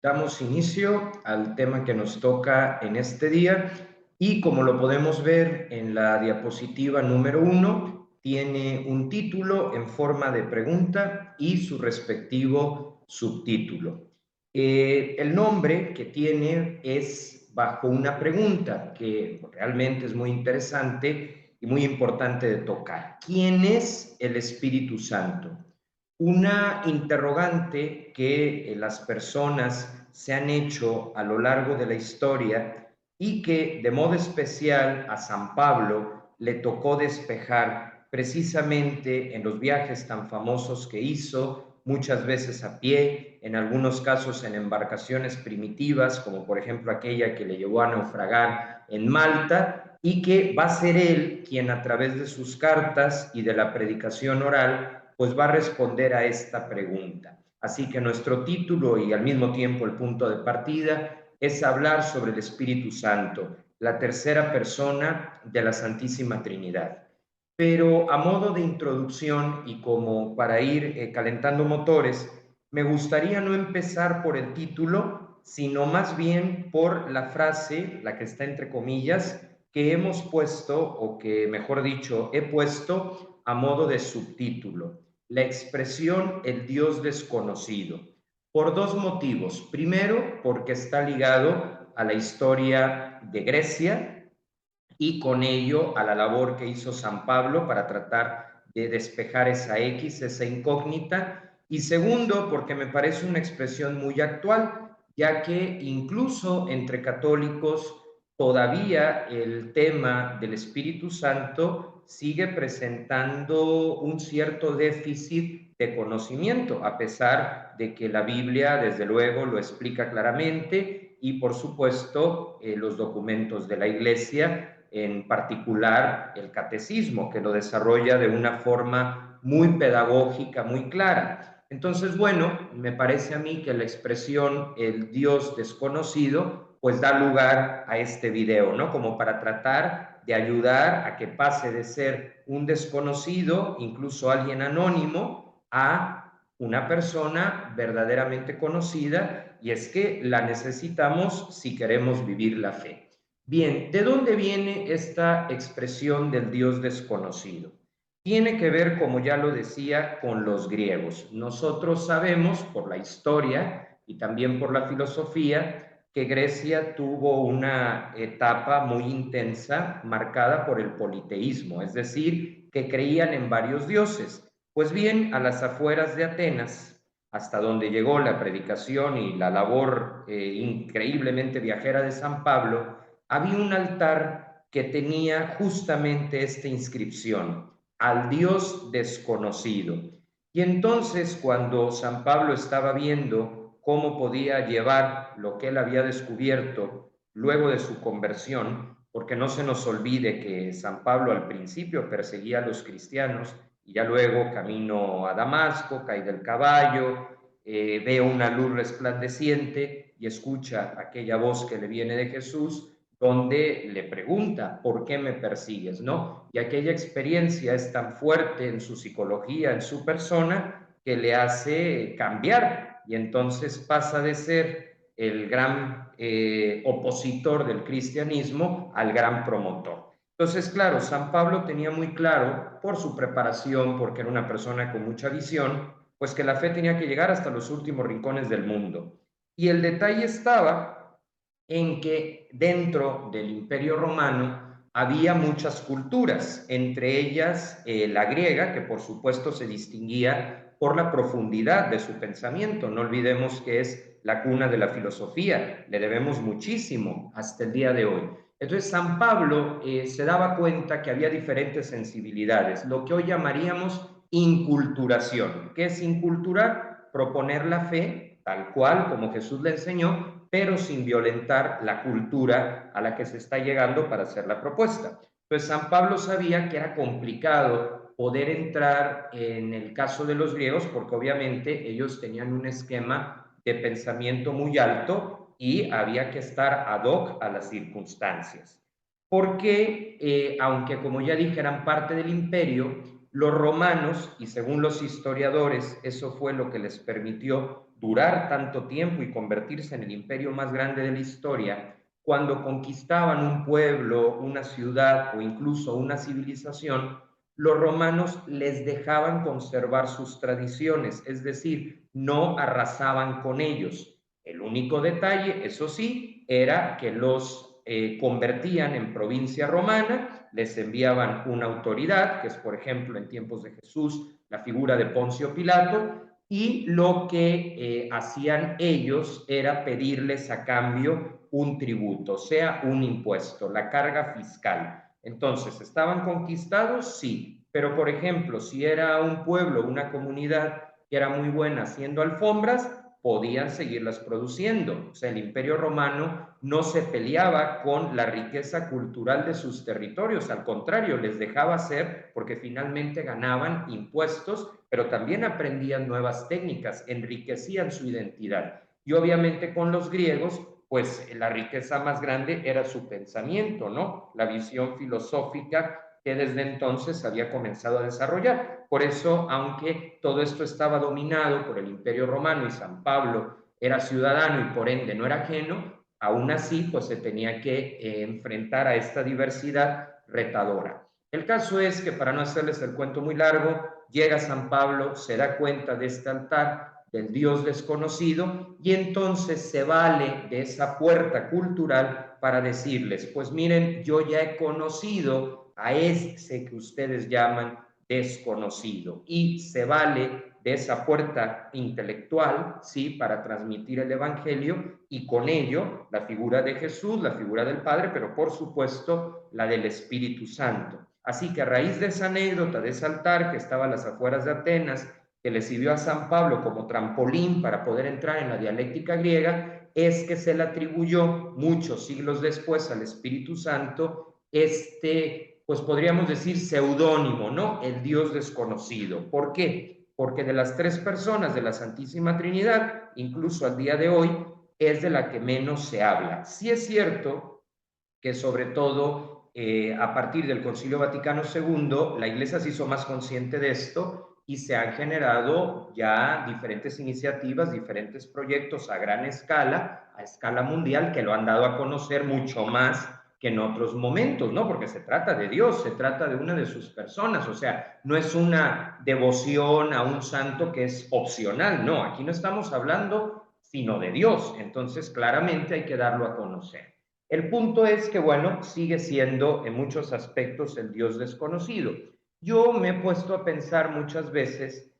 Damos inicio al tema que nos toca en este día y como lo podemos ver en la diapositiva número 1, tiene un título en forma de pregunta y su respectivo subtítulo. El nombre que tiene es bajo una pregunta que realmente es muy interesante y muy importante de tocar. ¿Quién es el Espíritu Santo? Una interrogante que las personas se han hecho a lo largo de la historia y que de modo especial a San Pablo le tocó despejar precisamente en los viajes tan famosos que hizo, muchas veces a pie, en algunos casos en embarcaciones primitivas, como por ejemplo aquella que le llevó a naufragar en Malta, y que va a ser él quien a través de sus cartas y de la predicación oral pues va a responder a esta pregunta. Así que nuestro título y al mismo tiempo el punto de partida es hablar sobre el Espíritu Santo, la tercera persona de la Santísima Trinidad. Pero a modo de introducción y como para ir calentando motores, me gustaría no empezar por el título, sino más bien por la frase, la que está entre comillas, que hemos puesto, o que mejor dicho, he puesto a modo de subtítulo, la expresión el Dios desconocido, por dos motivos. Primero, porque está ligado a la historia de Grecia y con ello a la labor que hizo San Pablo para tratar de despejar esa X, esa incógnita. Y segundo, porque me parece una expresión muy actual, ya que incluso entre católicos todavía el tema del Espíritu Santo sigue presentando un cierto déficit de conocimiento, a pesar de que la Biblia, desde luego, lo explica claramente y, por supuesto, los documentos de la Iglesia, en particular el catecismo, que lo desarrolla de una forma muy pedagógica, muy clara. Entonces, bueno, me parece a mí que la expresión el Dios desconocido, pues da lugar a este video, ¿no? Como para tratar de ayudar a que pase de ser un desconocido, incluso alguien anónimo, a una persona verdaderamente conocida, y es que la necesitamos si queremos vivir la fe. Bien, ¿de dónde viene esta expresión del Dios desconocido? Tiene que ver, como ya lo decía, con los griegos. Nosotros sabemos por la historia y también por la filosofía que Grecia tuvo una etapa muy intensa marcada por el politeísmo, es decir, que creían en varios dioses. Pues bien, a las afueras de Atenas, hasta donde llegó la predicación y la labor increíblemente viajera de San Pablo, había un altar que tenía justamente esta inscripción, al Dios desconocido. Y entonces cuando San Pablo estaba viendo cómo podía llevar lo que él había descubierto luego de su conversión, porque no se nos olvide que San Pablo al principio perseguía a los cristianos y ya luego camino a Damasco, cae del caballo, ve una luz resplandeciente y escucha aquella voz que le viene de Jesús, donde le pregunta, ¿por qué me persigues? ¿No? Y aquella experiencia es tan fuerte en su psicología, en su persona, que le hace cambiar y entonces pasa de ser el gran opositor del cristianismo al gran promotor. Entonces, claro, San Pablo tenía muy claro, por su preparación, porque era una persona con mucha visión, pues que la fe tenía que llegar hasta los últimos rincones del mundo. Y el detalle estaba en que dentro del Imperio Romano había muchas culturas, entre ellas la griega, que por supuesto se distinguía por la profundidad de su pensamiento. No olvidemos que es la cuna de la filosofía, le debemos muchísimo hasta el día de hoy. Entonces San Pablo se daba cuenta que había diferentes sensibilidades, lo que hoy llamaríamos inculturación. ¿Qué es inculturar? Proponer la fe tal cual como Jesús le enseñó, pero sin violentar la cultura a la que se está llegando para hacer la propuesta. Pues San Pablo sabía que era complicado poder entrar en el caso de los griegos porque obviamente ellos tenían un esquema de pensamiento muy alto y había que estar ad hoc a las circunstancias. Porque, aunque como ya dije eran parte del imperio, Los romanos, y según los historiadores, eso fue lo que les permitió durar tanto tiempo y convertirse en el imperio más grande de la historia, cuando conquistaban un pueblo, una ciudad o incluso una civilización, los romanos les dejaban conservar sus tradiciones, es decir, no arrasaban con ellos. El único detalle, eso sí, era que los convertían en provincia romana, les enviaban una autoridad, que es por ejemplo en tiempos de Jesús la figura de Poncio Pilato, y lo que hacían ellos era pedirles a cambio un tributo, o sea, un impuesto, la carga fiscal. Entonces, ¿estaban conquistados? Sí, pero por ejemplo, si era un pueblo, una comunidad que era muy buena haciendo alfombras, podían seguirlas produciendo. O sea, el Imperio Romano no se peleaba con la riqueza cultural de sus territorios, al contrario, les dejaba hacer porque finalmente ganaban impuestos, pero también aprendían nuevas técnicas, enriquecían su identidad. Y obviamente con los griegos, pues la riqueza más grande era su pensamiento, ¿no? La visión filosófica que desde entonces había comenzado a desarrollar. Por eso, aunque todo esto estaba dominado por el Imperio Romano y San Pablo era ciudadano y por ende no era ajeno, aún así pues se tenía que enfrentar a esta diversidad retadora. El caso es que, para no hacerles el cuento muy largo, llega San Pablo, se da cuenta de este altar del Dios desconocido y entonces se vale de esa puerta cultural para decirles, pues miren, yo ya he conocido a ese que ustedes llaman desconocido, y se vale de esa puerta intelectual, ¿sí?, para transmitir el evangelio, y con ello la figura de Jesús, la figura del Padre, pero por supuesto la del Espíritu Santo. Así que a raíz de esa anécdota, de ese altar que estaba a las afueras de Atenas, que le sirvió a San Pablo como trampolín para poder entrar en la dialéctica griega, es que se le atribuyó muchos siglos después al Espíritu Santo pues podríamos decir seudónimo, ¿no? El Dios desconocido. ¿Por qué? Porque de las tres personas de la Santísima Trinidad, incluso al día de hoy, es de la que menos se habla. Sí es cierto que sobre todo a partir del Concilio Vaticano II, la Iglesia se hizo más consciente de esto y se han generado ya diferentes iniciativas, diferentes proyectos a gran escala, a escala mundial, que lo han dado a conocer mucho más que en otros momentos, ¿no? Porque se trata de Dios, se trata de una de sus personas, o sea, no es una devoción a un santo que es opcional, no, aquí no estamos hablando sino de Dios, entonces claramente hay que darlo a conocer. El punto es que, bueno, sigue siendo en muchos aspectos el Dios desconocido. Yo me he puesto a pensar muchas veces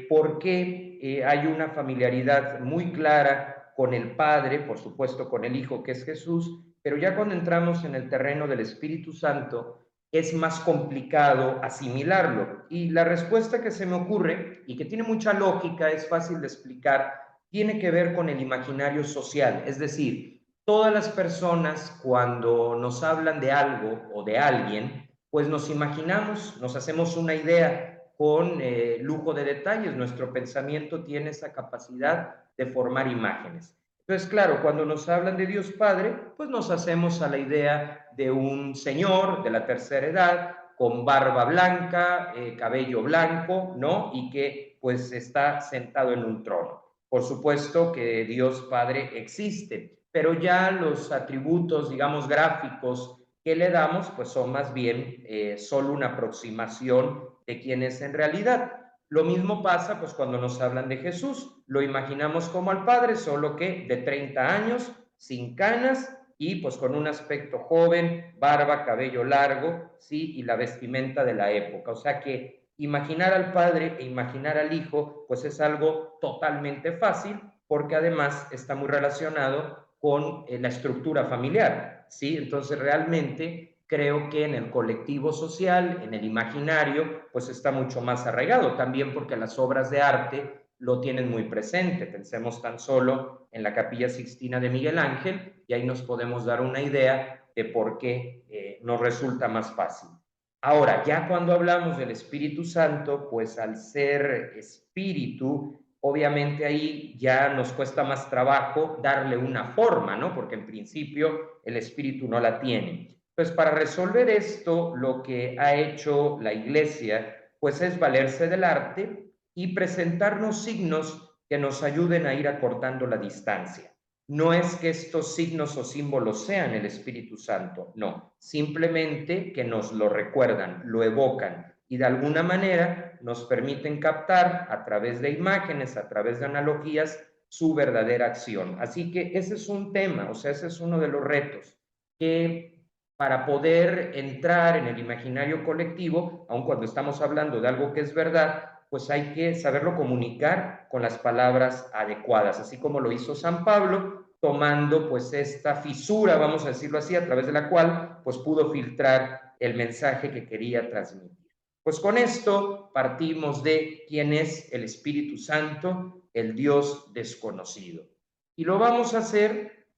por qué hay una familiaridad muy clara con el Padre, por supuesto con el Hijo que es Jesús, pero ya cuando entramos en el terreno del Espíritu Santo es más complicado asimilarlo. Y la respuesta que se me ocurre y que tiene mucha lógica, es fácil de explicar, tiene que ver con el imaginario social. Es decir, todas las personas cuando nos hablan de algo o de alguien, pues nos imaginamos, nos hacemos una idea con lujo de detalles. Nuestro pensamiento tiene esa capacidad de formar imágenes. Entonces, claro, cuando nos hablan de Dios Padre, pues nos hacemos a la idea de un señor de la tercera edad, con barba blanca, cabello blanco, ¿no? Y que pues está sentado en un trono. Por supuesto que Dios Padre existe, pero ya los atributos, digamos, gráficos que le damos, pues son más bien solo una aproximación de quién es en realidad. Lo mismo pasa pues cuando nos hablan de Jesús, lo imaginamos como al Padre, solo que de 30 años, sin canas y pues con un aspecto joven, barba, cabello largo, sí, y la vestimenta de la época. O sea que imaginar al Padre e imaginar al Hijo pues es algo totalmente fácil, porque además está muy relacionado con la estructura familiar, ¿sí? Entonces realmente creo que en el colectivo social, en el imaginario, pues está mucho más arraigado, también porque las obras de arte lo tienen muy presente. Pensemos tan solo en la Capilla Sixtina de Miguel Ángel y ahí nos podemos dar una idea de por qué nos resulta más fácil. Ahora, ya cuando hablamos del Espíritu Santo, pues al ser espíritu, obviamente ahí ya nos cuesta más trabajo darle una forma, ¿no? Porque en principio el espíritu no la tiene. Pues para resolver esto, lo que ha hecho la Iglesia pues es valerse del arte y presentarnos signos que nos ayuden a ir acortando la distancia. No es que estos signos o símbolos sean el Espíritu Santo, no, simplemente que nos lo recuerdan, lo evocan y de alguna manera nos permiten captar a través de imágenes, a través de analogías, su verdadera acción. Así que ese es un tema, o sea, ese es uno de los retos que para poder entrar en el imaginario colectivo, aun cuando estamos hablando de algo que es verdad, pues hay que saberlo comunicar con las palabras adecuadas, así como lo hizo San Pablo, tomando pues esta fisura, vamos a decirlo así, a través de la cual pues pudo filtrar el mensaje que quería transmitir. Pues con esto partimos de quién es el Espíritu Santo, el Dios desconocido. Y lo vamos a hacer,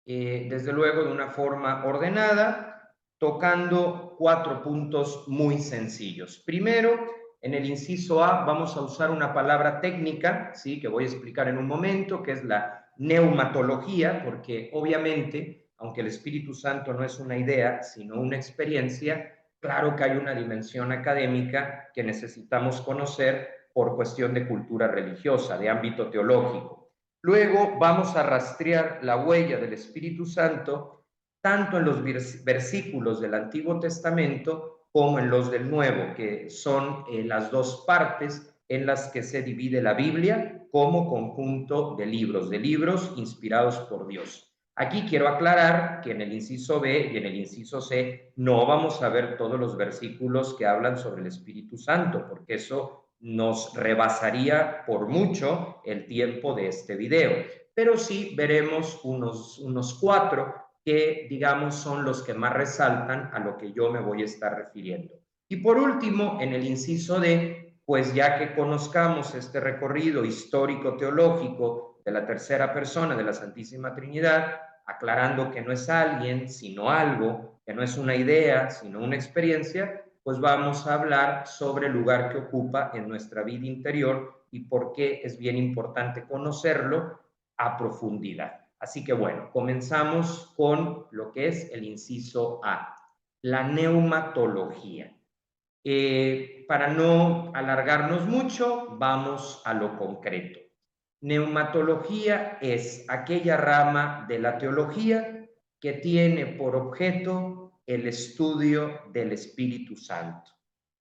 desde luego, de una forma ordenada, tocando 4 puntos muy sencillos. Primero, en el inciso A vamos a usar una palabra técnica, ¿sí?, que voy a explicar en un momento, que es la neumatología, porque obviamente, aunque el Espíritu Santo no es una idea, sino una experiencia, claro que hay una dimensión académica que necesitamos conocer por cuestión de cultura religiosa, de ámbito teológico. Luego vamos a rastrear la huella del Espíritu Santo tanto en los versículos del Antiguo Testamento como en los del Nuevo, que son las dos partes en las que se divide la Biblia como conjunto de libros inspirados por Dios. Aquí quiero aclarar que en el inciso B y en el inciso C no vamos a ver todos los versículos que hablan sobre el Espíritu Santo, porque eso nos rebasaría por mucho el tiempo de este video, pero sí veremos unos 4 que, digamos, son los que más resaltan a lo que yo me voy a estar refiriendo. Y por último, en el inciso D, pues ya que conozcamos este recorrido histórico-teológico de la tercera persona de la Santísima Trinidad, aclarando que no es alguien, sino algo, que no es una idea, sino una experiencia, pues vamos a hablar sobre el lugar que ocupa en nuestra vida interior y por qué es bien importante conocerlo a profundidad. Así que bueno, comenzamos con lo que es el inciso A, la neumatología. Para no alargarnos mucho, vamos a lo concreto. Neumatología es aquella rama de la teología que tiene por objeto el estudio del Espíritu Santo.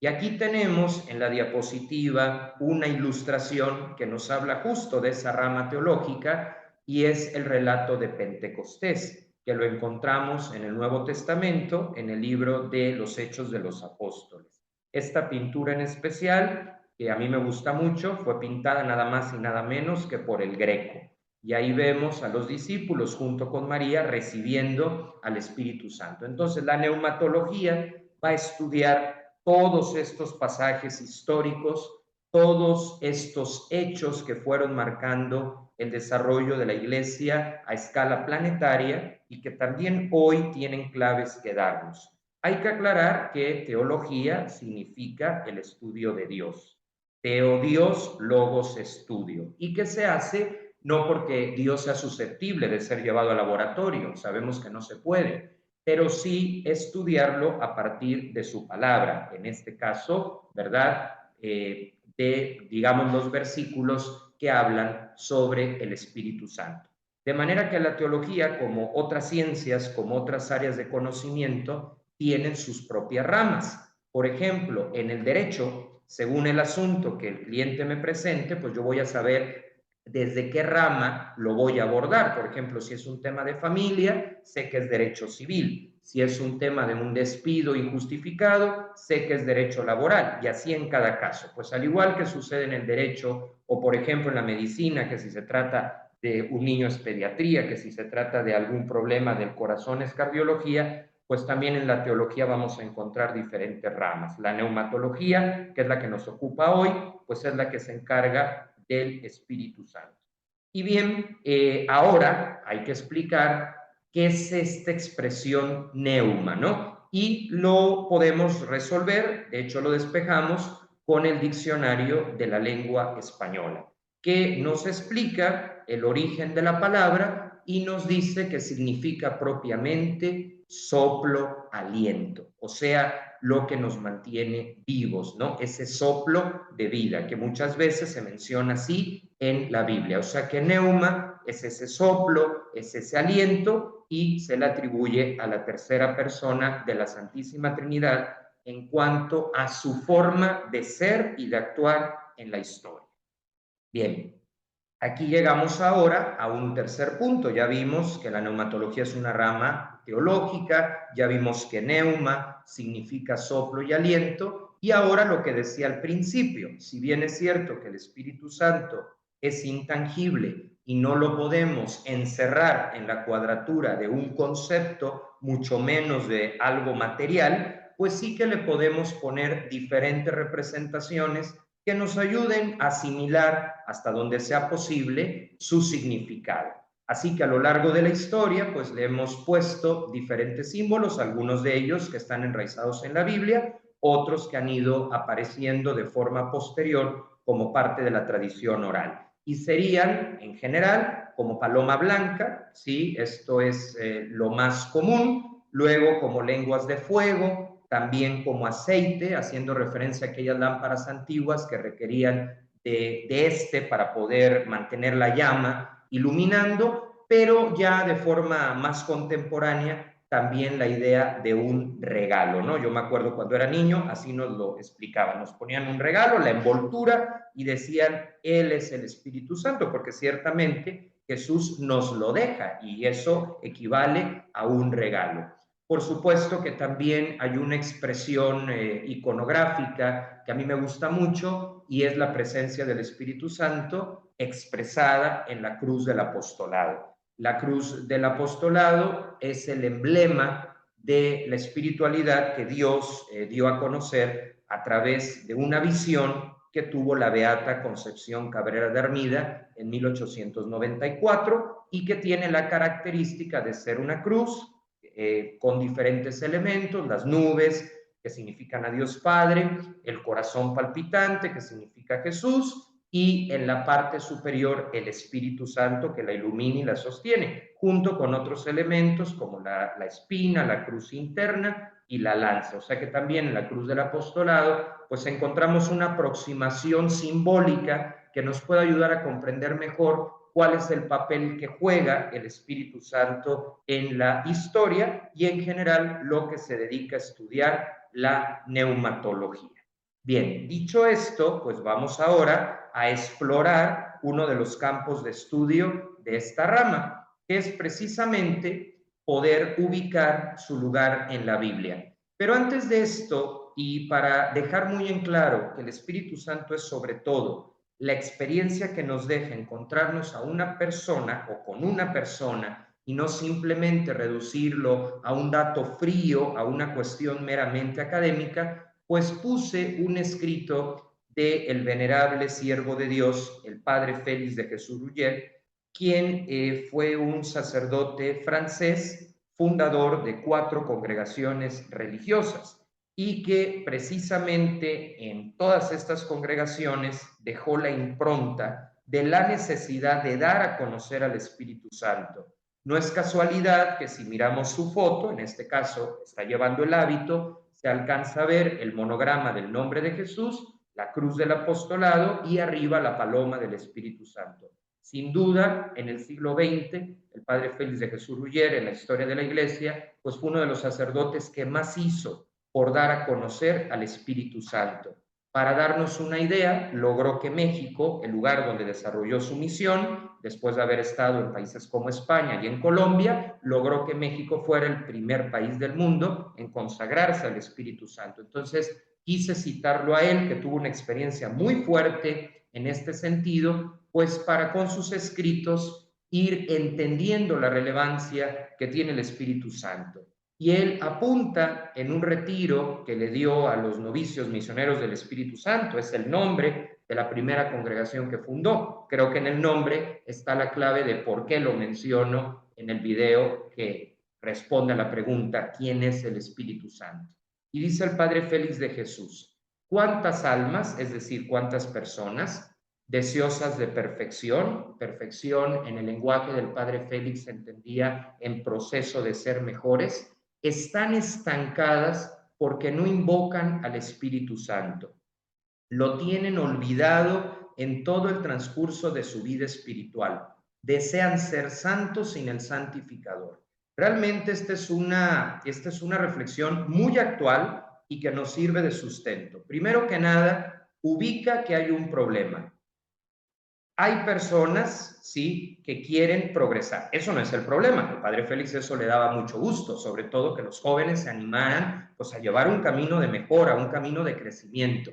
Y aquí tenemos en la diapositiva una ilustración que nos habla justo de esa rama teológica y es el relato de Pentecostés, que lo encontramos en el Nuevo Testamento, en el libro de los Hechos de los Apóstoles. Esta pintura en especial, que a mí me gusta mucho, fue pintada nada más y nada menos que por el Greco. Y ahí vemos a los discípulos junto con María recibiendo al Espíritu Santo. Entonces, la neumatología va a estudiar todos estos pasajes históricos, todos estos hechos que fueron marcando el desarrollo de la Iglesia a escala planetaria y que también hoy tienen claves que darnos. Hay que aclarar que teología significa el estudio de Dios. Teodios, logos, estudio. ¿Y qué se hace? No porque Dios sea susceptible de ser llevado al laboratorio, sabemos que no se puede, pero sí estudiarlo a partir de su palabra. En este caso, ¿verdad? De, digamos, los versículos que hablan sobre el Espíritu Santo. De manera que la teología, como otras ciencias, como otras áreas de conocimiento, tienen sus propias ramas. Por ejemplo, en el derecho, según el asunto que el cliente me presente, pues yo voy a saber desde qué rama lo voy a abordar. Por ejemplo, si es un tema de familia, sé que es derecho civil. Si es un tema de un despido injustificado, sé que es derecho laboral, y así en cada caso. Pues al igual que sucede en el derecho, o por ejemplo en la medicina, que si se trata de un niño es pediatría, que si se trata de algún problema del corazón es cardiología, pues también en la teología vamos a encontrar diferentes ramas. La neumatología, que es la que nos ocupa hoy, pues es la que se encarga del Espíritu Santo. Y bien, ahora hay que explicar qué es esta expresión neuma, ¿no? Y lo podemos resolver, de hecho lo despejamos, con el diccionario de la lengua española, que nos explica el origen de la palabra y nos dice que significa propiamente soplo, aliento, o sea, lo que nos mantiene vivos, ¿no? Ese soplo de vida, que muchas veces se menciona así en la Biblia. O sea que neuma es ese soplo, es ese aliento, y se le atribuye a la tercera persona de la Santísima Trinidad en cuanto a su forma de ser y de actuar en la historia. Bien, aquí llegamos ahora a un tercer punto. Ya vimos que la neumatología es una rama teológica, ya vimos que neuma significa soplo y aliento, y ahora lo que decía al principio, si bien es cierto que el Espíritu Santo es intangible y no lo podemos encerrar en la cuadratura de un concepto, mucho menos de algo material, pues sí que le podemos poner diferentes representaciones que nos ayuden a asimilar hasta donde sea posible su significado. Así que a lo largo de la historia, pues le hemos puesto diferentes símbolos, algunos de ellos que están enraizados en la Biblia, otros que han ido apareciendo de forma posterior como parte de la tradición oral. Y serían, en general, como paloma blanca, ¿sí? Esto es lo más común, luego como lenguas de fuego, también como aceite, haciendo referencia a aquellas lámparas antiguas que requerían de este para poder mantener la llama iluminando, pero ya de forma más contemporánea también la idea de un regalo, ¿no? Yo me acuerdo cuando era niño, así nos lo explicaban, nos ponían un regalo, la envoltura, y decían, Él es el Espíritu Santo, porque ciertamente Jesús nos lo deja, y eso equivale a un regalo. Por supuesto que también hay una expresión iconográfica que a mí me gusta mucho, y es la presencia del Espíritu Santo expresada en la cruz del apostolado. La cruz del apostolado es el emblema de la espiritualidad que Dios dio a conocer a través de una visión que tuvo la beata Concepción Cabrera de Armida en 1894, y que tiene la característica de ser una cruz con diferentes elementos, las nubes, que significan a Dios Padre, el corazón palpitante, que significa Jesús, y en la parte superior el Espíritu Santo, que la ilumina y la sostiene, junto con otros elementos como la espina, la cruz interna y la lanza. O sea que también en la cruz del apostolado pues encontramos una aproximación simbólica que nos puede ayudar a comprender mejor cuál es el papel que juega el Espíritu Santo en la historia y en general lo que se dedica a estudiar la neumatología. Bien, dicho esto, pues vamos ahora a explorar uno de los campos de estudio de esta rama, que es precisamente poder ubicar su lugar en la Biblia. Pero antes de esto, y para dejar muy en claro que el Espíritu Santo es sobre todo la experiencia que nos deja encontrarnos a una persona o con una persona, y no simplemente reducirlo a un dato frío, a una cuestión meramente académica, pues puse un escrito del venerable siervo de Dios, el padre Félix de Jesús Rouyer, quien fue un sacerdote francés, fundador de 4 congregaciones religiosas, y que precisamente en todas estas congregaciones dejó la impronta de la necesidad de dar a conocer al Espíritu Santo. No es casualidad que si miramos su foto, en este caso está llevando el hábito, se alcanza a ver el monograma del nombre de Jesús, la cruz del apostolado y arriba la paloma del Espíritu Santo. Sin duda, en el siglo XX, el padre Félix de Jesús Rouyer, en la historia de la Iglesia, pues fue uno de los sacerdotes que más hizo por dar a conocer al Espíritu Santo. Para darnos una idea, logró que México, el lugar donde desarrolló su misión, después de haber estado en países como España y en Colombia, logró que México fuera el primer país del mundo en consagrarse al Espíritu Santo. Entonces, quise citarlo a él, que tuvo una experiencia muy fuerte en este sentido, pues para con sus escritos ir entendiendo la relevancia que tiene el Espíritu Santo. Y él apunta en un retiro que le dio a los novicios misioneros del Espíritu Santo, es el nombre de la primera congregación que fundó. Creo que en el nombre está la clave de por qué lo menciono en el video que responde a la pregunta, ¿quién es el Espíritu Santo? Y dice el padre Félix de Jesús, ¿cuántas almas, es decir, cuántas personas deseosas de perfección? Perfección en el lenguaje del padre Félix se entendía en proceso de ser mejores, están estancadas porque no invocan al Espíritu Santo. Lo tienen olvidado en todo el transcurso de su vida espiritual. Desean ser santos sin el santificador. Realmente esta es una reflexión muy actual y que nos sirve de sustento. Primero que nada, ubica que hay un problema. Hay personas, sí, que quieren progresar. Eso no es el problema. El padre Félix eso le daba mucho gusto, sobre todo que los jóvenes se animaran pues, a llevar un camino de mejora, un camino de crecimiento.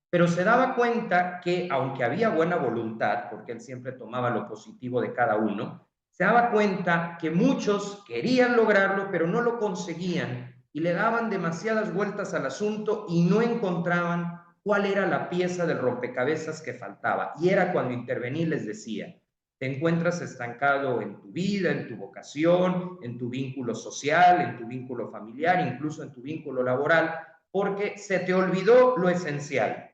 Pero se daba cuenta que, aunque había buena voluntad, porque él siempre tomaba lo positivo de cada uno, se daba cuenta que muchos querían lograrlo, pero no lo conseguían y le daban demasiadas vueltas al asunto y no encontraban cuál era la pieza del rompecabezas que faltaba. Y era cuando intervení y les decía, te encuentras estancado en tu vida, en tu vocación, en tu vínculo social, en tu vínculo familiar, incluso en tu vínculo laboral, porque se te olvidó lo esencial,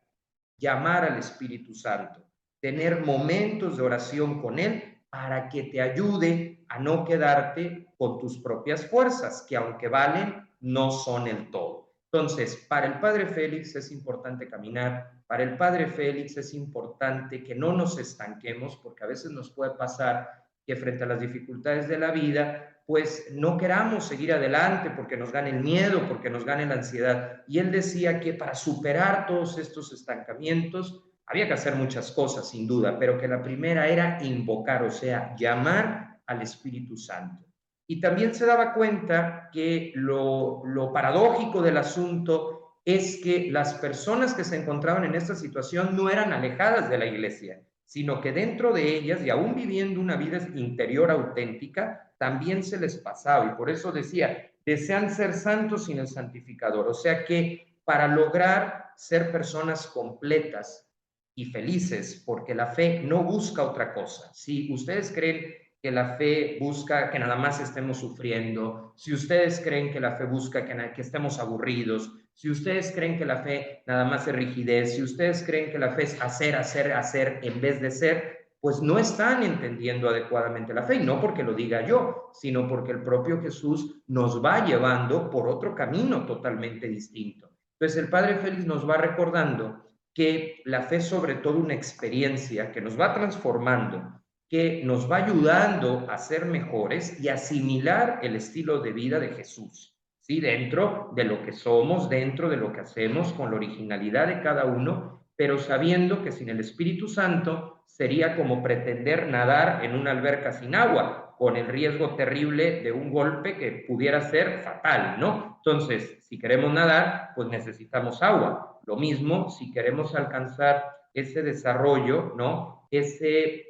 llamar al Espíritu Santo, tener momentos de oración con Él para que te ayude a no quedarte con tus propias fuerzas, que aunque valen, no son el todo. Entonces, para el padre Félix es importante caminar, para el padre Félix es importante que no nos estanquemos, porque a veces nos puede pasar que frente a las dificultades de la vida, pues no queramos seguir adelante porque nos gane el miedo, porque nos gane la ansiedad. Y él decía que para superar todos estos estancamientos había que hacer muchas cosas, sin duda, pero que la primera era invocar, o sea, llamar al Espíritu Santo. Y también se daba cuenta que lo paradójico del asunto es que las personas que se encontraban en esta situación no eran alejadas de la iglesia, sino que dentro de ellas, y aún viviendo una vida interior auténtica, también se les pasaba. Y por eso decía, desean ser santos sin el santificador. O sea que para lograr ser personas completas y felices, porque la fe no busca otra cosa. Si ustedes creen que la fe busca que nada más estemos sufriendo, si ustedes creen que la fe busca que estemos aburridos, si ustedes creen que la fe nada más es rigidez, si ustedes creen que la fe es hacer, hacer, hacer en vez de ser, pues no están entendiendo adecuadamente la fe, y no porque lo diga yo, sino porque el propio Jesús nos va llevando por otro camino totalmente distinto. Entonces el Padre Félix nos va recordando que la fe es sobre todo una experiencia que nos va transformando, que nos va ayudando a ser mejores y asimilar el estilo de vida de Jesús, ¿sí? Dentro de lo que somos, dentro de lo que hacemos, con la originalidad de cada uno, pero sabiendo que sin el Espíritu Santo sería como pretender nadar en una alberca sin agua, con el riesgo terrible de un golpe que pudiera ser fatal, ¿no? Entonces, si queremos nadar, pues necesitamos agua. Lo mismo si queremos alcanzar ese desarrollo, ¿no? Ese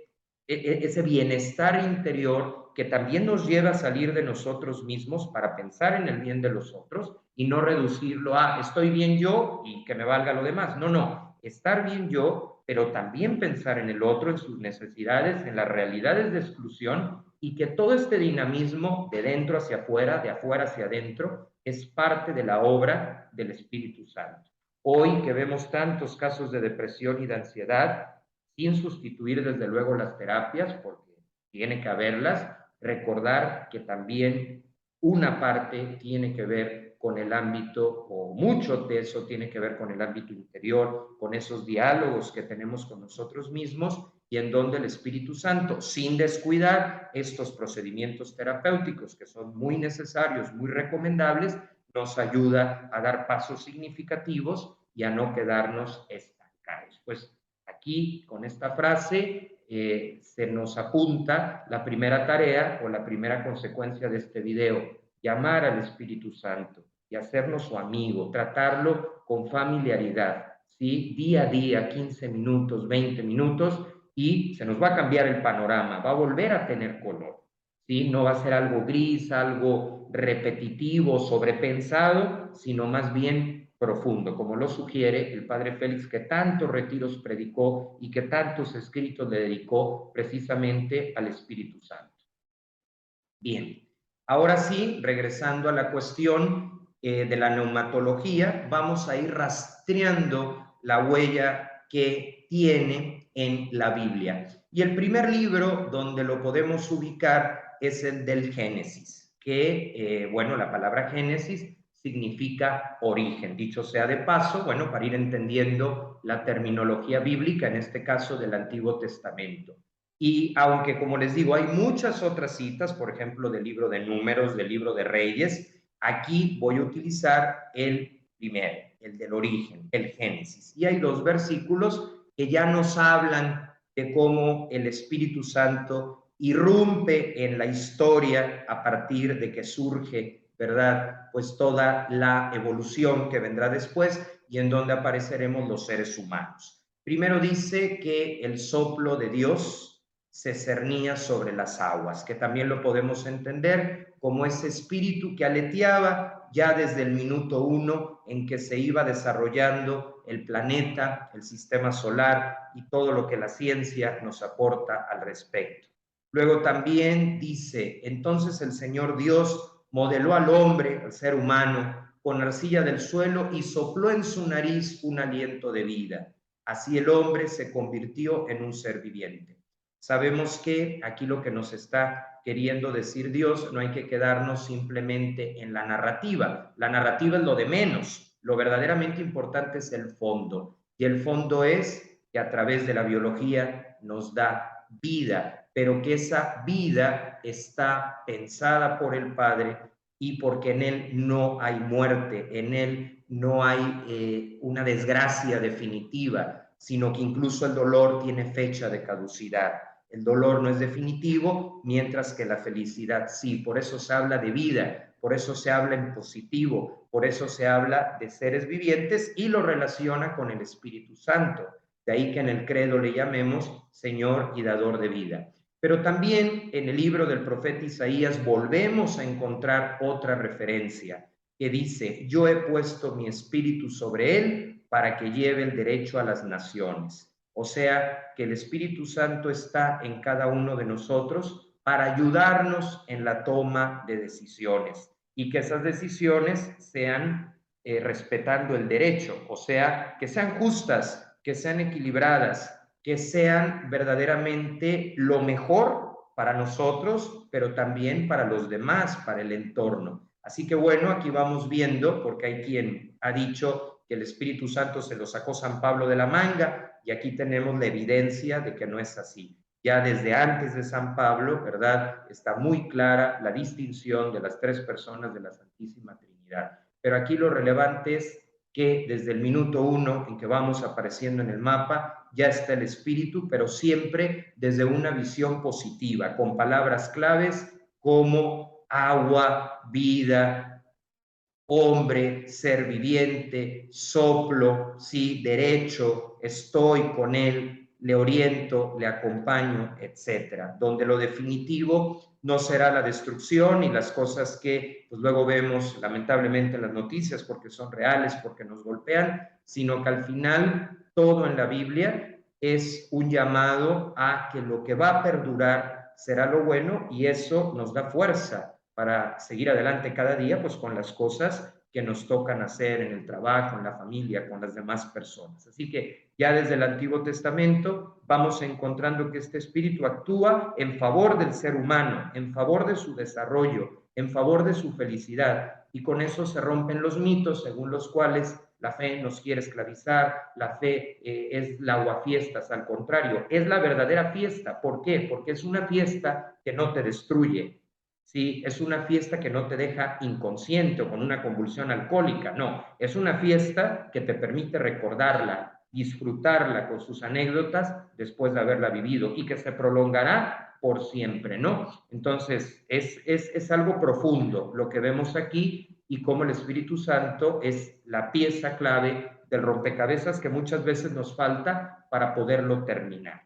bienestar interior que también nos lleva a salir de nosotros mismos para pensar en el bien de los otros y no reducirlo a estoy bien yo y que me valga lo demás. No, no, estar bien yo, pero también pensar en el otro, en sus necesidades, en las realidades de exclusión y que todo este dinamismo de dentro hacia afuera, de afuera hacia adentro, es parte de la obra del Espíritu Santo. Hoy que vemos tantos casos de depresión y de ansiedad, sin sustituir desde luego las terapias, porque tiene que haberlas, recordar que también una parte tiene que ver con el ámbito, o mucho de eso tiene que ver con el ámbito interior, con esos diálogos que tenemos con nosotros mismos y en donde el Espíritu Santo, sin descuidar estos procedimientos terapéuticos que son muy necesarios, muy recomendables, nos ayuda a dar pasos significativos y a no quedarnos estancados. Pues aquí, con esta frase, se nos apunta la primera tarea o la primera consecuencia de este video, llamar al Espíritu Santo y hacernos su amigo, tratarlo con familiaridad, ¿sí? Día a día, 15 minutos, 20 minutos, y se nos va a cambiar el panorama, va a volver a tener color, ¿sí? No va a ser algo gris, algo repetitivo, sobrepensado, sino más bien profundo, como lo sugiere el padre Félix, que tantos retiros predicó y que tantos escritos le dedicó precisamente al Espíritu Santo. Bien, ahora sí, regresando a la cuestión de la neumatología, vamos a ir rastreando la huella que tiene en la Biblia. Y el primer libro donde lo podemos ubicar es el del Génesis, que, bueno, la palabra Génesis significa origen. Dicho sea de paso, bueno, para ir entendiendo la terminología bíblica, en este caso del Antiguo Testamento. Y aunque, como les digo, hay muchas otras citas, por ejemplo, del libro de Números, del libro de Reyes, aquí voy a utilizar el primero, el del origen, el Génesis. Y hay dos versículos que ya nos hablan de cómo el Espíritu Santo irrumpe en la historia a partir de que surge, ¿verdad? Pues toda la evolución que vendrá después y en donde apareceremos los seres humanos. Primero dice que el soplo de Dios se cernía sobre las aguas, que también lo podemos entender como ese espíritu que aleteaba ya desde el minuto 1 en que se iba desarrollando el planeta, el sistema solar y todo lo que la ciencia nos aporta al respecto. Luego también dice, entonces el Señor Dios modeló al hombre, al ser humano, con arcilla del suelo y sopló en su nariz un aliento de vida. Así el hombre se convirtió en un ser viviente. Sabemos que aquí lo que nos está queriendo decir Dios, no hay que quedarnos simplemente en la narrativa. La narrativa es lo de menos. Lo verdaderamente importante es el fondo. Y el fondo es que a través de la biología nos da vida, pero que esa vida está pensada por el Padre y porque en Él no hay muerte, en Él no hay una desgracia definitiva, sino que incluso el dolor tiene fecha de caducidad. El dolor no es definitivo, mientras que la felicidad sí. Por eso se habla de vida, por eso se habla en positivo, por eso se habla de seres vivientes y lo relaciona con el Espíritu Santo. De ahí que en el credo le llamemos Señor y dador de vida. Pero también en el libro del profeta Isaías volvemos a encontrar otra referencia que dice, yo he puesto mi espíritu sobre él para que lleve el derecho a las naciones. O sea, que el Espíritu Santo está en cada uno de nosotros para ayudarnos en la toma de decisiones y que esas decisiones sean respetando el derecho, o sea, que sean justas, que sean equilibradas, que sean verdaderamente lo mejor para nosotros, pero también para los demás, para el entorno. Así que bueno, aquí vamos viendo, porque hay quien ha dicho que el Espíritu Santo se lo sacó San Pablo de la manga, y aquí tenemos la evidencia de que no es así. Ya desde antes de San Pablo, ¿verdad? Está muy clara la distinción de las tres personas de la Santísima Trinidad. Pero aquí lo relevante es que desde el minuto 1 en que vamos apareciendo en el mapa, ya está el Espíritu, pero siempre desde una visión positiva, con palabras claves como agua, vida, hombre, ser viviente, soplo, sí, derecho, estoy con él, le oriento, le acompaño, etcétera. Donde lo definitivo no será la destrucción y las cosas que pues, luego vemos lamentablemente en las noticias porque son reales, porque nos golpean, sino que al final todo en la Biblia es un llamado a que lo que va a perdurar será lo bueno y eso nos da fuerza para seguir adelante cada día, pues con las cosas que nos tocan hacer en el trabajo, en la familia, con las demás personas. Así que ya desde el Antiguo Testamento vamos encontrando que este espíritu actúa en favor del ser humano, en favor de su desarrollo, en favor de su felicidad. Y con eso se rompen los mitos según los cuales la fe nos quiere esclavizar, la fe es la aguafiestas, al contrario, es la verdadera fiesta. ¿Por qué? Porque es una fiesta que no te destruye, ¿sí? Es una fiesta que no te deja inconsciente o con una convulsión alcohólica, no, es una fiesta que te permite recordarla, disfrutarla con sus anécdotas después de haberla vivido y que se prolongará por siempre, ¿no? Entonces, es algo profundo lo que vemos aquí y cómo el Espíritu Santo es la pieza clave del rompecabezas que muchas veces nos falta para poderlo terminar.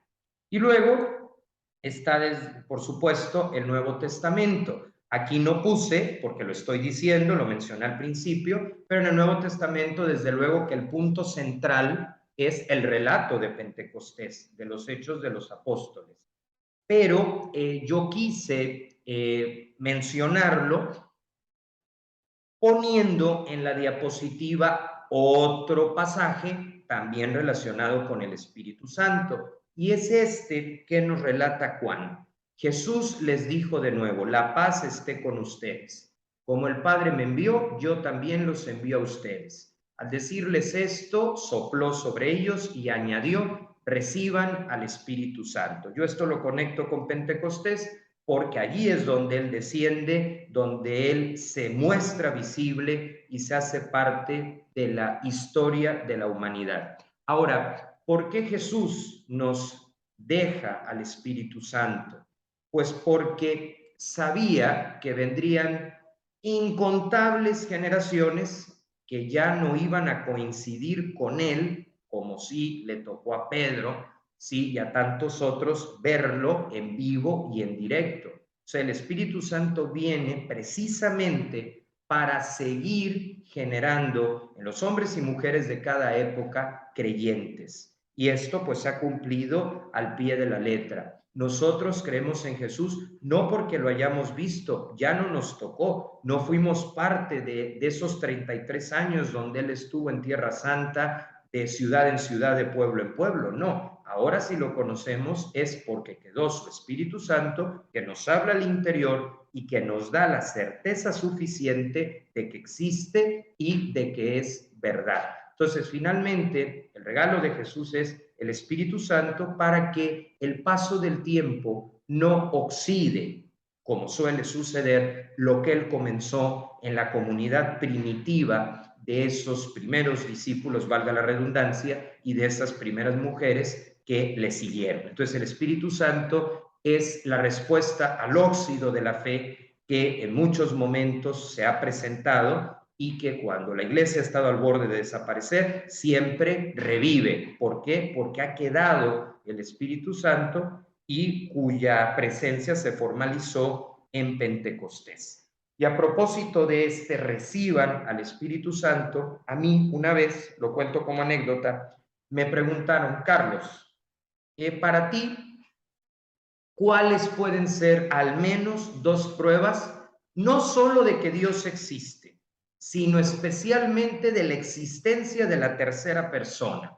Y luego está, por supuesto, el Nuevo Testamento. Aquí no puse, porque lo estoy diciendo, lo mencioné al principio, pero en el Nuevo Testamento, desde luego que el punto central es el relato de Pentecostés, de los hechos de los apóstoles. Pero yo quise mencionarlo poniendo en la diapositiva otro pasaje también relacionado con el Espíritu Santo. Y es este que nos relata Juan. Jesús les dijo de nuevo, la paz esté con ustedes. como el Padre me envió, yo también los envío a ustedes. Al decirles esto, sopló sobre ellos y añadió, reciban al Espíritu Santo. Yo esto lo conecto con Pentecostés porque allí es donde Él desciende, donde Él se muestra visible y se hace parte de la historia de la humanidad. Ahora, ¿por qué Jesús nos deja al Espíritu Santo? Pues porque sabía que vendrían incontables generaciones que ya no iban a coincidir con Él, como si le tocó a Pedro, sí, y a tantos otros verlo en vivo y en directo. O sea, el Espíritu Santo viene precisamente para seguir generando en los hombres y mujeres de cada época creyentes. Y esto pues se ha cumplido al pie de la letra. Nosotros creemos en Jesús no porque lo hayamos visto, ya no nos tocó, no fuimos parte de esos 33 años donde Él estuvo en Tierra Santa, de ciudad en ciudad, de pueblo en pueblo, no. Ahora sí lo conocemos es porque quedó su Espíritu Santo que nos habla al interior y que nos da la certeza suficiente de que existe y de que es verdad. Entonces, finalmente, el regalo de Jesús es el Espíritu Santo para que el paso del tiempo no oxide, como suele suceder, lo que Él comenzó en la comunidad primitiva de esos primeros discípulos, valga la redundancia, y de esas primeras mujeres que le siguieron. Entonces, el Espíritu Santo es la respuesta al óxido de la fe que en muchos momentos se ha presentado y que cuando la iglesia ha estado al borde de desaparecer, siempre revive. ¿Por qué? Porque ha quedado el Espíritu Santo y cuya presencia se formalizó en Pentecostés. Y a propósito de este reciban al Espíritu Santo, a mí una vez, lo cuento como anécdota, me preguntaron, Carlos, para ti, ¿cuáles pueden ser al menos dos pruebas, no solo de que Dios existe, sino especialmente de la existencia de la tercera persona,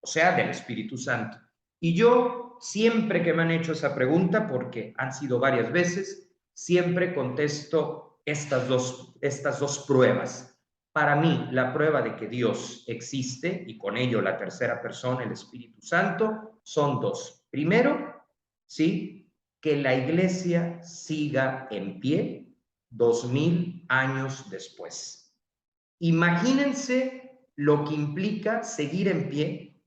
o sea, del Espíritu Santo? Y yo, siempre que me han hecho esa pregunta, porque han sido varias veces, siempre contesto estas dos pruebas. Para mí, la prueba de que Dios existe, y con ello la tercera persona, el Espíritu Santo, son dos. Primero, ¿sí? Que la iglesia siga en pie 2000 años después. Imagínense lo que implica seguir en pie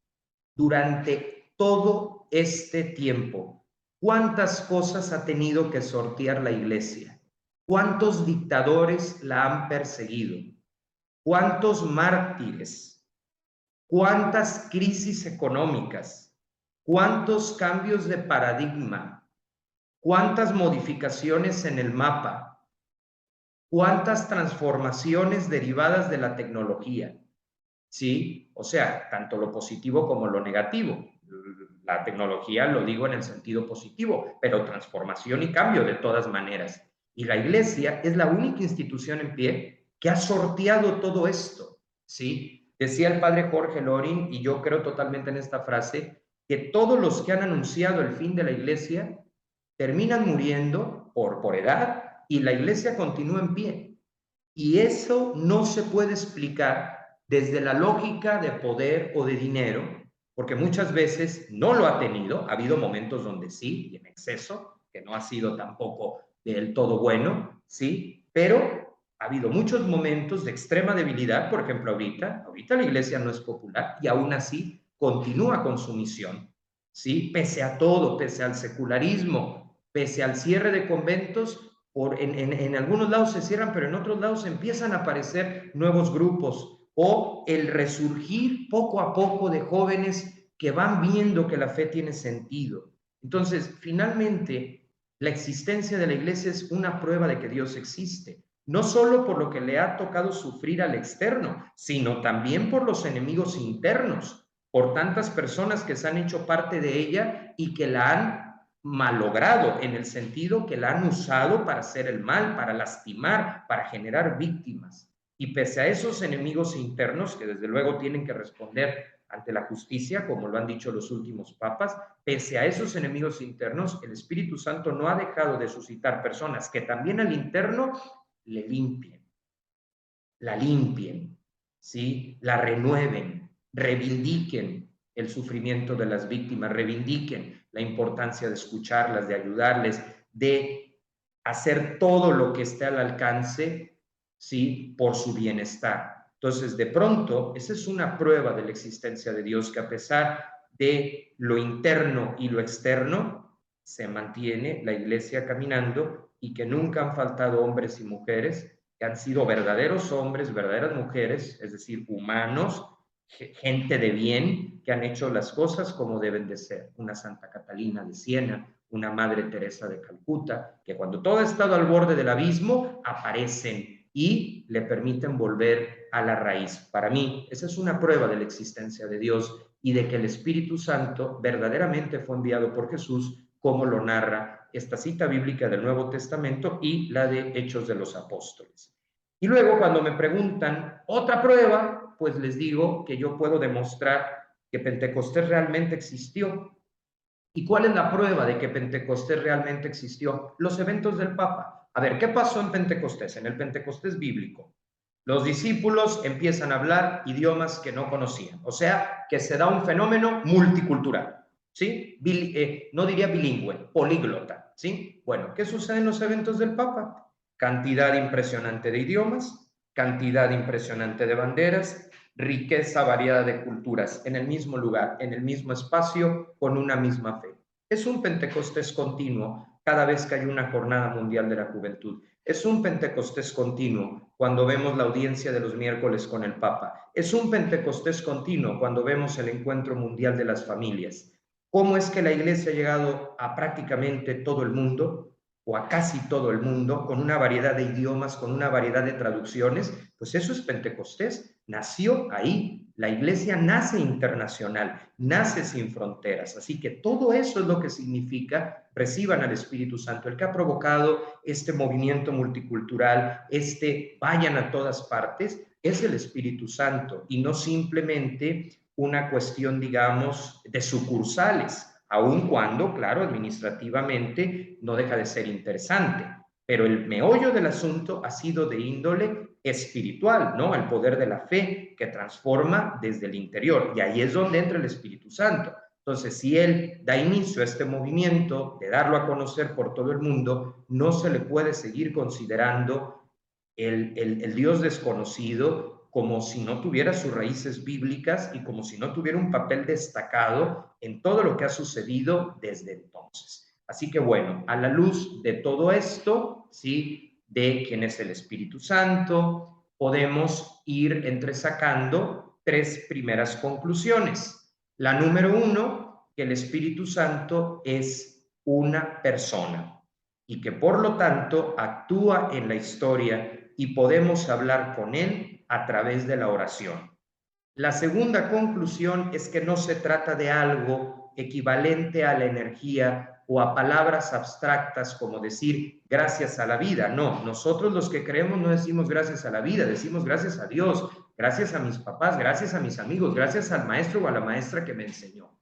durante todo este tiempo. ¿Cuántas cosas ha tenido que sortear la iglesia? ¿Cuántos dictadores la han perseguido? ¿Cuántos mártires? ¿Cuántas crisis económicas? ¿Cuántos cambios de paradigma? ¿Cuántas modificaciones en el mapa? ¿Cuántas transformaciones derivadas de la tecnología? ¿Sí? O sea, tanto lo positivo como lo negativo. La tecnología lo digo en el sentido positivo, pero transformación y cambio de todas maneras. Y la iglesia es la única institución en pie que ha sorteado todo esto, ¿sí? Decía el padre Jorge Loring, y yo creo totalmente en esta frase, que todos los que han anunciado el fin de la iglesia terminan muriendo por edad y la iglesia continúa en pie. Y eso no se puede explicar desde la lógica de poder o de dinero, porque muchas veces no lo ha tenido. Ha habido momentos donde sí, y en exceso, que no ha sido tampoco del todo bueno, sí, pero ha habido muchos momentos de extrema debilidad. Por ejemplo, ahorita la iglesia no es popular y aún así continúa con su misión, sí, pese a todo, pese al secularismo, pese al cierre de conventos. En algunos lados se cierran, pero en otros lados empiezan a aparecer nuevos grupos o el resurgir poco a poco de jóvenes que van viendo que la fe tiene sentido. Entonces, finalmente, la existencia de la iglesia es una prueba de que Dios existe, no solo por lo que le ha tocado sufrir al externo, sino también por los enemigos internos, por tantas personas que se han hecho parte de ella y que la han malogrado, en el sentido que la han usado para hacer el mal, para lastimar, para generar víctimas. Y pese a esos enemigos internos, que desde luego tienen que responder ante la justicia, como lo han dicho los últimos papas, pese a esos enemigos internos, el Espíritu Santo no ha dejado de suscitar personas que también al interno le limpien, ¿sí? La renueven, reivindiquen el sufrimiento de las víctimas, reivindiquen la importancia de escucharlas, de ayudarles, de hacer todo lo que esté al alcance, ¿sí? Por su bienestar. Entonces, de pronto, esa es una prueba de la existencia de Dios, que a pesar de lo interno y lo externo, se mantiene la iglesia caminando y que nunca han faltado hombres y mujeres que han sido verdaderos hombres, verdaderas mujeres, es decir, humanos, gente de bien, que han hecho las cosas como deben de ser. Una Santa Catalina de Siena, una Madre Teresa de Calcuta, que cuando todo ha estado al borde del abismo, aparecen y le permiten volver a la raíz. Para mí, esa es una prueba de la existencia de Dios y de que el Espíritu Santo verdaderamente fue enviado por Jesús, como lo narra esta cita bíblica del Nuevo Testamento y la de Hechos de los Apóstoles. Y luego, cuando me preguntan otra prueba, pues les digo que yo puedo demostrar que Pentecostés realmente existió. ¿Y cuál es la prueba de que Pentecostés realmente existió? Los eventos del Papa. A ver, ¿qué pasó en Pentecostés? En el Pentecostés bíblico. Los discípulos empiezan a hablar idiomas que no conocían. O sea, que se da un fenómeno multicultural. ¿Sí? No diría bilingüe, políglota. ¿Sí? Bueno, ¿qué sucede en los eventos del Papa? Cantidad impresionante de idiomas, cantidad impresionante de banderas, riqueza variada de culturas en el mismo lugar, en el mismo espacio, con una misma fe. Es un Pentecostés continuo cada vez que hay una jornada mundial de la juventud. Es un Pentecostés continuo cuando vemos la audiencia de los miércoles con el Papa. Es un Pentecostés continuo cuando vemos el encuentro mundial de las familias. ¿Cómo es que la iglesia ha llegado a prácticamente todo el mundo, o a casi todo el mundo, con una variedad de idiomas, con una variedad de traducciones? Pues eso es Pentecostés. Nació ahí. La iglesia nace internacional, nace sin fronteras. Así que todo eso es lo que significa reciban al Espíritu Santo, el que ha provocado este movimiento multicultural, vayan a todas partes, es el Espíritu Santo y no simplemente una cuestión, digamos, de sucursales, aun cuando, claro, administrativamente no deja de ser interesante. Pero el meollo del asunto ha sido de índole espiritual, ¿no? Al poder de la fe que transforma desde el interior. Y ahí es donde entra el Espíritu Santo. Entonces, si Él da inicio a este movimiento de darlo a conocer por todo el mundo, no se le puede seguir considerando el Dios desconocido como si no tuviera sus raíces bíblicas y como si no tuviera un papel destacado en todo lo que ha sucedido desde entonces. Así que bueno, a la luz de todo esto, ¿sí? De quién es el Espíritu Santo, podemos ir entresacando tres primeras conclusiones. La número uno, que el Espíritu Santo es una persona y que por lo tanto actúa en la historia y podemos hablar con Él a través de la oración. La segunda conclusión es que no se trata de algo equivalente a la energía o a palabras abstractas como decir gracias a la vida. No, nosotros los que creemos no decimos gracias a la vida, decimos gracias a Dios, gracias a mis papás, gracias a mis amigos, gracias al maestro o a la maestra que me enseñó.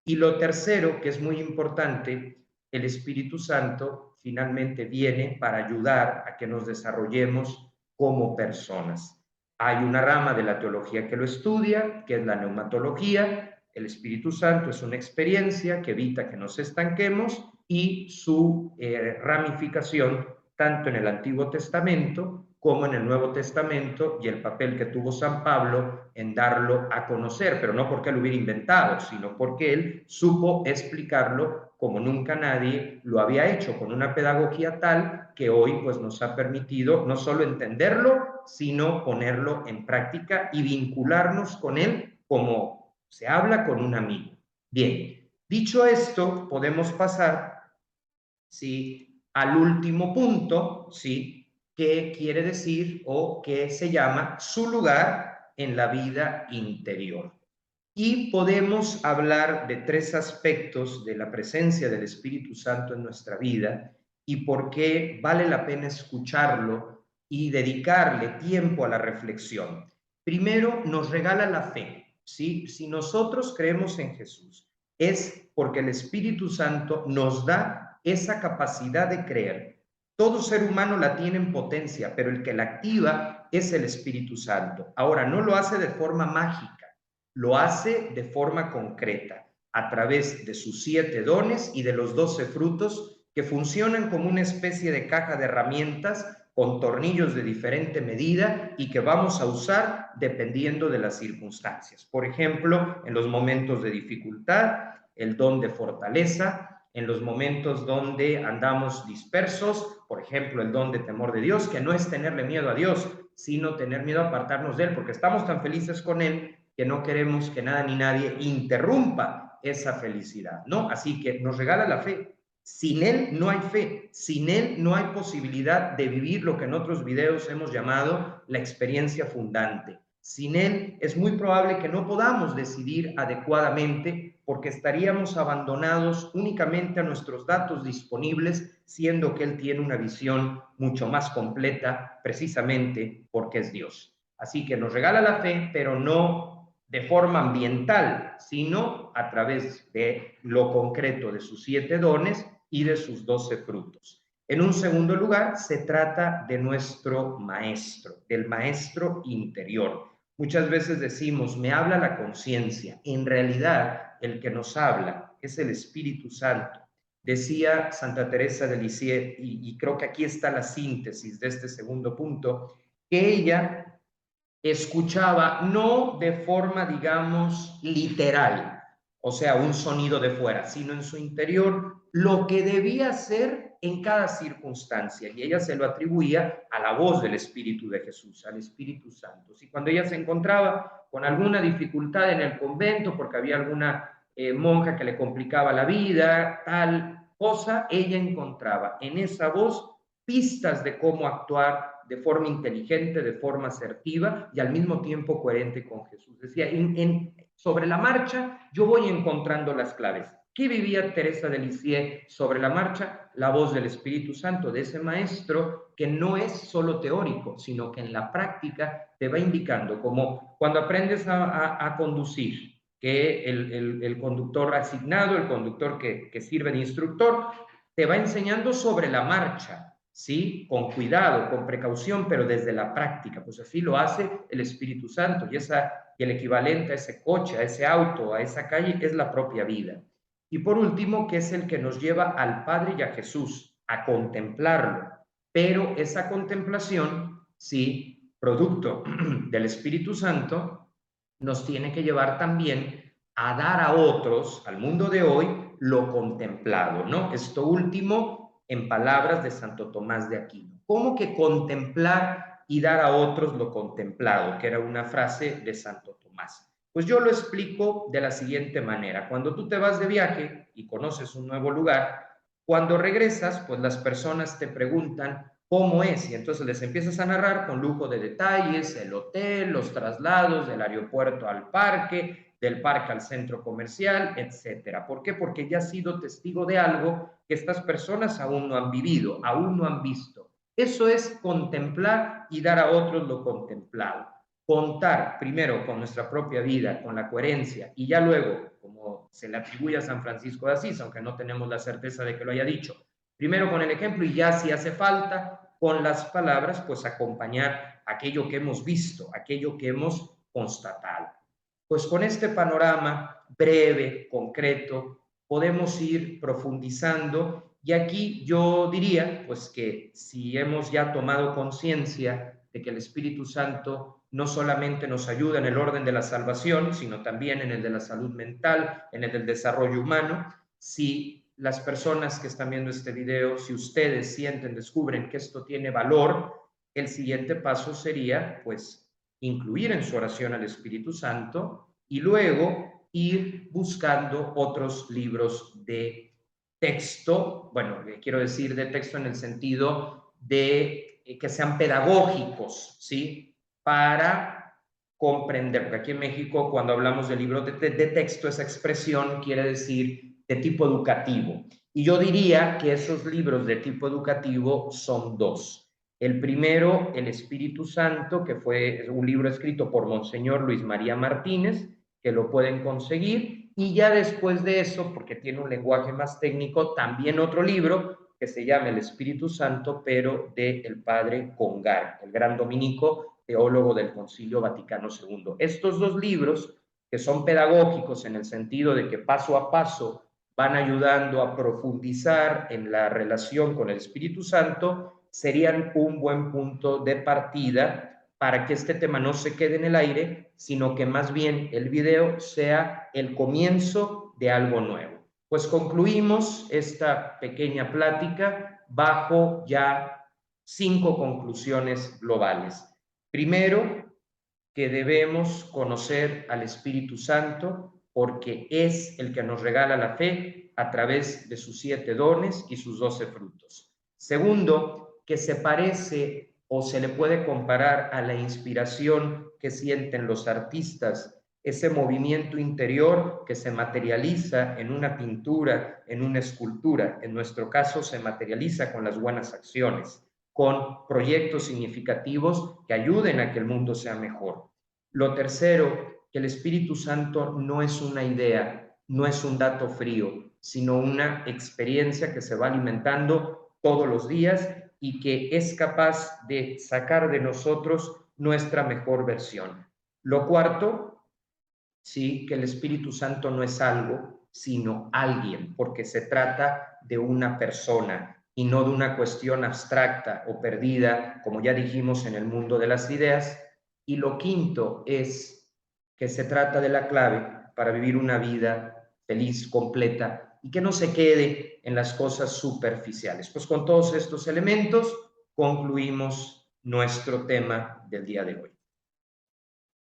Y lo tercero, que es muy importante, el Espíritu Santo finalmente viene para ayudar a que nos desarrollemos como personas. Hay una rama de la teología que lo estudia, que es la neumatología. El Espíritu Santo es una experiencia que evita que nos estanquemos y su ramificación tanto en el Antiguo Testamento como en el Nuevo Testamento y el papel que tuvo San Pablo en darlo a conocer, pero no porque lo hubiera inventado, sino porque él supo explicarlo como nunca nadie lo había hecho, con una pedagogía tal que hoy pues nos ha permitido no solo entenderlo, sino ponerlo en práctica y vincularnos con él como se habla con un amigo. Bien, dicho esto, podemos pasar, ¿sí?, al último punto, ¿sí?, que quiere decir o que se llama su lugar en la vida interior. Y podemos hablar de tres aspectos de la presencia del Espíritu Santo en nuestra vida y por qué vale la pena escucharlo y dedicarle tiempo a la reflexión. Primero, nos regala la fe, ¿sí? Si nosotros creemos en Jesús, es porque el Espíritu Santo nos da esa capacidad de creer, Todo ser humano la tiene en potencia, pero el que la activa es el Espíritu Santo. Ahora, no lo hace de forma mágica, lo hace de forma concreta, a través de sus 7 dones y de los 12 frutos que funcionan como una especie de caja de herramientas con tornillos de diferente medida y que vamos a usar dependiendo de las circunstancias. Por ejemplo, en los momentos de dificultad, el don de fortaleza; en los momentos donde andamos dispersos, por ejemplo, el don de temor de Dios, que no es tenerle miedo a Dios, sino tener miedo a apartarnos de Él, porque estamos tan felices con Él que no queremos que nada ni nadie interrumpa esa felicidad, ¿no? Así que nos regala la fe. Sin Él no hay fe, sin Él no hay posibilidad de vivir lo que en otros videos hemos llamado la experiencia fundante. Sin Él es muy probable que no podamos decidir adecuadamente, porque estaríamos abandonados únicamente a nuestros datos disponibles, siendo que Él tiene una visión mucho más completa, precisamente porque es Dios. Así que nos regala la fe, pero no de forma ambiental, sino a través de lo concreto de sus 7 dones y de sus 12 frutos. En un segundo lugar, se trata de nuestro maestro, del maestro interior. Muchas veces decimos, me habla la conciencia. En realidad, el que nos habla es el Espíritu Santo. Decía Santa Teresa de Lisieux, y creo que aquí está la síntesis de este segundo punto, que ella escuchaba no de forma, digamos, literal, o sea, un sonido de fuera, sino en su interior lo que debía ser en cada circunstancia, y ella se lo atribuía a la voz del Espíritu de Jesús, al Espíritu Santo. Y cuando ella se encontraba con alguna dificultad en el convento, porque había alguna monja que le complicaba la vida, tal cosa, ella encontraba en esa voz pistas de cómo actuar de forma inteligente, de forma asertiva y al mismo tiempo coherente con Jesús. Decía, sobre la marcha yo voy encontrando las claves. ¿Qué vivía Teresa de Lisieux sobre la marcha? La voz del Espíritu Santo, de ese maestro que no es solo teórico, sino que en la práctica te va indicando, como cuando aprendes a conducir, que el conductor asignado, el conductor que sirve de instructor, te va enseñando sobre la marcha, ¿sí? Con cuidado, con precaución, pero desde la práctica. Pues así lo hace el Espíritu Santo, y el equivalente a ese coche, a ese auto, a esa calle, es la propia vida. Y por último, que es el que nos lleva al Padre y a Jesús, a contemplarlo. Pero esa contemplación, sí, producto del Espíritu Santo, nos tiene que llevar también a dar a otros, al mundo de hoy, lo contemplado, ¿no? Esto último en palabras de Santo Tomás de Aquino. ¿Cómo que contemplar y dar a otros lo contemplado? Que era una frase de Santo Tomás. Pues yo lo explico de la siguiente manera. Cuando tú te vas de viaje y conoces un nuevo lugar, cuando regresas, pues las personas te preguntan cómo es, y entonces les empiezas a narrar con lujo de detalles el hotel, los traslados del aeropuerto al parque, del parque al centro comercial, etcétera. ¿Por qué? Porque ya has sido testigo de algo que estas personas aún no han vivido, aún no han visto. Eso es contemplar y dar a otros lo contemplado. Contar primero con nuestra propia vida, con la coherencia, y ya luego, como se le atribuye a San Francisco de Asís, aunque no tenemos la certeza de que lo haya dicho, primero con el ejemplo y ya si hace falta, con las palabras, pues acompañar aquello que hemos visto, aquello que hemos constatado. Pues con este panorama breve, concreto, podemos ir profundizando, y aquí yo diría pues que si hemos ya tomado conciencia de que el Espíritu Santo no solamente nos ayuda en el orden de la salvación, sino también en el de la salud mental, en el del desarrollo humano, si las personas que están viendo este video, si ustedes sienten, descubren que esto tiene valor, el siguiente paso sería pues incluir en su oración al Espíritu Santo y luego ir buscando otros libros de texto, bueno, quiero decir de texto en el sentido de que sean pedagógicos, ¿sí? Para comprender, porque aquí en México cuando hablamos de libros de texto, esa expresión quiere decir de tipo educativo. Y yo diría que esos libros de tipo educativo son dos. El primero, El Espíritu Santo, que fue un libro escrito por Monseñor Luis María Martínez, que lo pueden conseguir, y ya después de eso, porque tiene un lenguaje más técnico, también otro libro que se llama El Espíritu Santo, pero del padre Congar, el gran dominico, teólogo del Concilio Vaticano II. Estos dos libros, que son pedagógicos en el sentido de que paso a paso van ayudando a profundizar en la relación con el Espíritu Santo, serían un buen punto de partida para que este tema no se quede en el aire, sino que más bien el video sea el comienzo de algo nuevo. Pues concluimos esta pequeña plática bajo ya 5 conclusiones globales. Primero, que debemos conocer al Espíritu Santo porque es el que nos regala la fe a través de sus 7 dones y sus 12 frutos. Segundo, que se parece o se le puede comparar a la inspiración que sienten los artistas, ese movimiento interior que se materializa en una pintura, en una escultura. En nuestro caso se materializa con las buenas acciones, con proyectos significativos que ayuden a que el mundo sea mejor. Lo tercero, que el Espíritu Santo no es una idea, no es un dato frío, sino una experiencia que se va alimentando todos los días y que es capaz de sacar de nosotros nuestra mejor versión. Lo cuarto, sí, que el Espíritu Santo no es algo, sino alguien, porque se trata de una persona y no de una cuestión abstracta o perdida, como ya dijimos, en el mundo de las ideas. Y lo quinto es que se trata de la clave para vivir una vida feliz, completa, y que no se quede en las cosas superficiales. Pues con todos estos elementos concluimos nuestro tema del día de hoy.